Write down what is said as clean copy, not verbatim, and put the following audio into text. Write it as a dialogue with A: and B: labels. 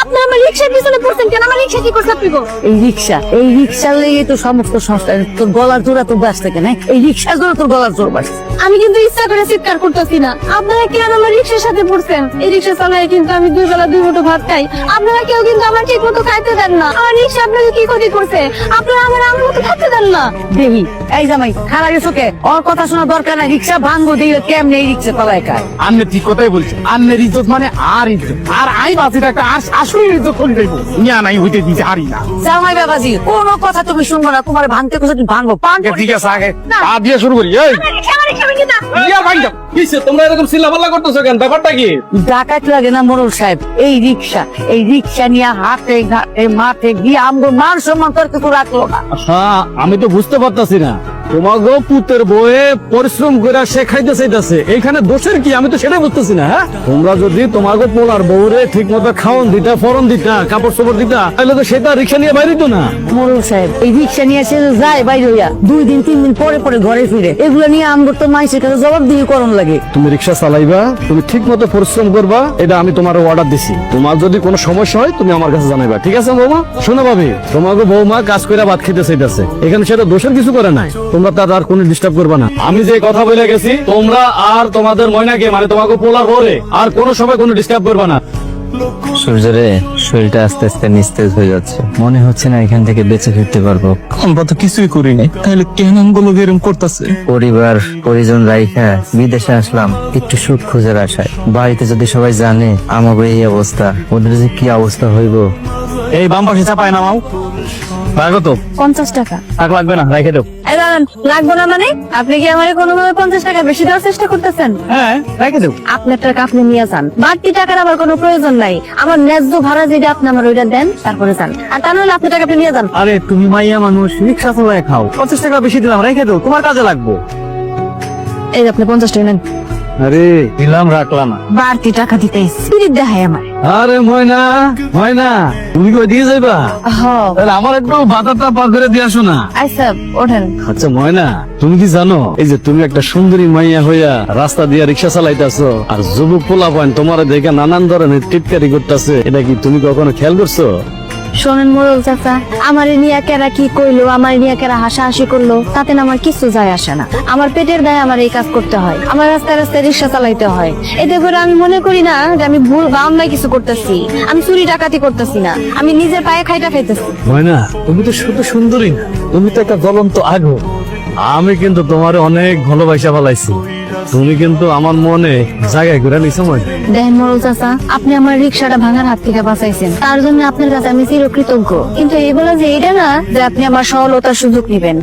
A: আপনি আমার রিক্সার পিছনে পড়ছেন কেন? আমার রিক্সা কি করছে আপনি গো?
B: এই রিক্সার লেগে তো সমস্ত সংস্থা তোর গলার জোড়া তো বাঁচতে কেন এই রিক্সার জোড়া তোর গলার জোর বাঁচছে।
A: আমি কিন্তু ইচ্ছা করে চিৎকার করতেছি না। আপনারা কেন আমার রিক্সার সাথে পড়ছেন? এই রিক্সা চালায় কিন্তু আমি 2 বেলা 2 মুঠো ভাত খাই। আপনারা কেউ কিন্তু আমার ঠিক মতো খাইতে দেন না। আমার রিক্সা আপনাকে কি ক্ষতি করছে? আপনারা আমার মতো খাইতে দেন না।
B: দেহি এই জামাই খারাপ গেছো কে? ওর কথা শোনা দরকার না। রিক্সা ভাঙ্গো দিয়ে কেমনে এই রিক্সা চালায় খায়?
C: আপনি ঠিক কথাই বলছেন। আপনার ইজ্জত মানে আর ইজ্জত, আর আই বাজির একটা আসলে ইজ্জত করে দেবো। ইয়া নাই হইতে দিতে হারি না।
B: জামাই বাবাজি কোনো কথা তুমি শুনবো না। তোমার ভাঙতে কোথাও তুমি ভাঙবো পান
C: ঠিক আছে, আগে পা দিয়ে শুরু করি। এই
A: আমার রিক্সা ভাঙি না।
C: ইয়া ভাই যাও। কিসে তোমরা এরকম চিল্লাপাল্লা করতেছো কেন? ব্যাপারটা কি?
B: ডাকাত লাগে না মোড়ল সাহেব? এই রিক্সা নিয়ে হাটে ঘাটে মাঠে গিয়ে আমগো মান সম্মান তোর কিছু রাখলো না।
C: হ্যাঁ, আমি তো বুঝতে পারতাছি না। তোমাকে পুতের বয়ে পরিশ্রম করে শেখাইতে চাইতেছে, এইখানে দোষের কি? আমি তো সেটাই বুঝতেছি না। হ্যাঁ, তোমরা যদি তোমাকে পোলার বউরে ঠিক মতো খাওয়ান দিতা, ফরন দিতা, কাপড় চোপড় দিতা, তাহলে তো সেটা রিক্সা নিয়ে বাইরে তো না।
B: মোড়ল সাহেব এই রিক্সা নিয়ে এসে যায় বাইরে হইয়া 2 দিন 3 দিন পরে পরে ঘরে ফিরে, এগুলো নিয়ে আমগো তো মাইসের কাছে জবাব দিয়ে করণ লাগে।
C: তুমি রিক্সা চালাইবা, তুমি ঠিক মতো পরিশ্রম করবা, এটা আমি তোমার অর্ডার দিছি। তোমার যদি কোনো সমস্যা হয় তুমি আমার কাছে জানাইবা, ঠিক আছে বৌমা? শোনো ভাবি, তোমাকে বৌমা কাজ করে ভাত খেতে চাইতেছে, এখানে সেটা দোষের কিছু করে নাই। তোমরা তার আর কোনো ডিস্টার্ব করবা না। আমি যে কথা বলে গেছি, তোমরা আর তোমাদের ময়নাকে মানে তোমাকে পোলার পরে আর কোনো সময় কোনো ডিস্টার্ব করবা না।
D: সূর্যরে শরীরটা আস্তে আস্তে নিস্তেজ হয়ে যাচ্ছে, মনে হচ্ছে না এখান থেকে বেঁচে ফিরতে পারবো।
E: আমরা তো কিছুই করিনি, তাহলে কেন আমগুলো এরকম করতেছে?
D: পরিবার পরিজন রাইখা বিদেশে আসলাম একটু সুখ খোঁজার আশায়। বাড়িতে যদি সবাই জানে আমাকে এই অবস্থা, ওদের যে কি অবস্থা হইব।
C: এই বাম পাশে চাপায় নামাও। রাখো তো।
A: 50 টাকা
C: টাকা লাগবে না, রেখে দাও।
A: এই দাঁড়ান, লাগবে না মানে? আপনি কি আমারে কোনোভাবে 50 টাকা বেশি দেওয়ার চেষ্টা করতেছেন?
C: হ্যাঁ, রেখে দাও।
A: আপনার টাকা আপনি নিয়ে যান, বাড়তি টাকার আমার কোনো প্রয়োজন নাই। আমার ন্যায্য ভাড়া যেটা আপনি আমার ওইটা দেন, তারপরে যান। আর তা নাহলে আপনার টাকা আপনি নিয়ে যান।
C: আরে তুমি মাইয়া মানুষ, রিক্সা চালায় খাও, 50 টাকা বেশি দিলাম, রেখে দাও, তোমার কাজে লাগবো।
A: এই যে আপনি 50 টাকা নেন।
C: আরে দিলাম, রাখলাম না।
A: বাড়তি টাকা দিতে স্পিরিট দেখায় আমার।
C: আরে ময়না, ময়না তুমি কই দিয়ে যাইবা?
A: হ্যাঁ
C: তাহলে আমার একটু বাতাটা পার করে দিয়ে আসো না।
A: আচ্ছা ওঠেন।
C: আচ্ছা ময়না, তুমি কি জানো এই যে তুমি একটা সুন্দরী মাইয়া হইয়া রাস্তা দিয়ে রিক্সা চালাইতেছো, আর যুবক পোলাপান তোমার দেখে নানান ধরনের টিটকারি করতেছে, এটা কি তুমি কখনো খেয়াল করছো?
A: শোনেন মোড়ল চাচা, আমার নিয়ে কেরা কি কইলো, আমার নিয়ে কেরা হাসাহাসি করলো, তাতে না আমার কিছু যায় আসে না। আমার পেটের দায়ে আমার এই কাজ করতে হয়, আমার রাস্তায় রাস্তায় রিক্সা চালাইতে হয়। এতে করে আমি মনে করি না যে আমি ভুল বা অন্যায় কিছু করতেছি। আমি চুরি ডাকাতি করতেছি না, আমি নিজের পায়ে খাইটা খাইতেছি।
C: ময়না, তুমি তো শুধু সুন্দরী না, তুমি তো একটা জ্বলন্ত আগুন। আমি কিন্তু তোমার অনেক ভালোবাসা ফেলাইছি, তুমি কিন্তু আমার মনে জায়গায় ঘুরে নিছো। ময়না
A: দেখেন মোড়ল চাচা, আপনি আমার রিক্সাটা ভাঙার হাত থেকে বাঁচাইছেন, তার জন্য আপনার কাছে আমি চিরকৃতজ্ঞ। কিন্তু এগুলো যে এটা না যে আপনি আমার সরলতার সুযোগ নিবেন।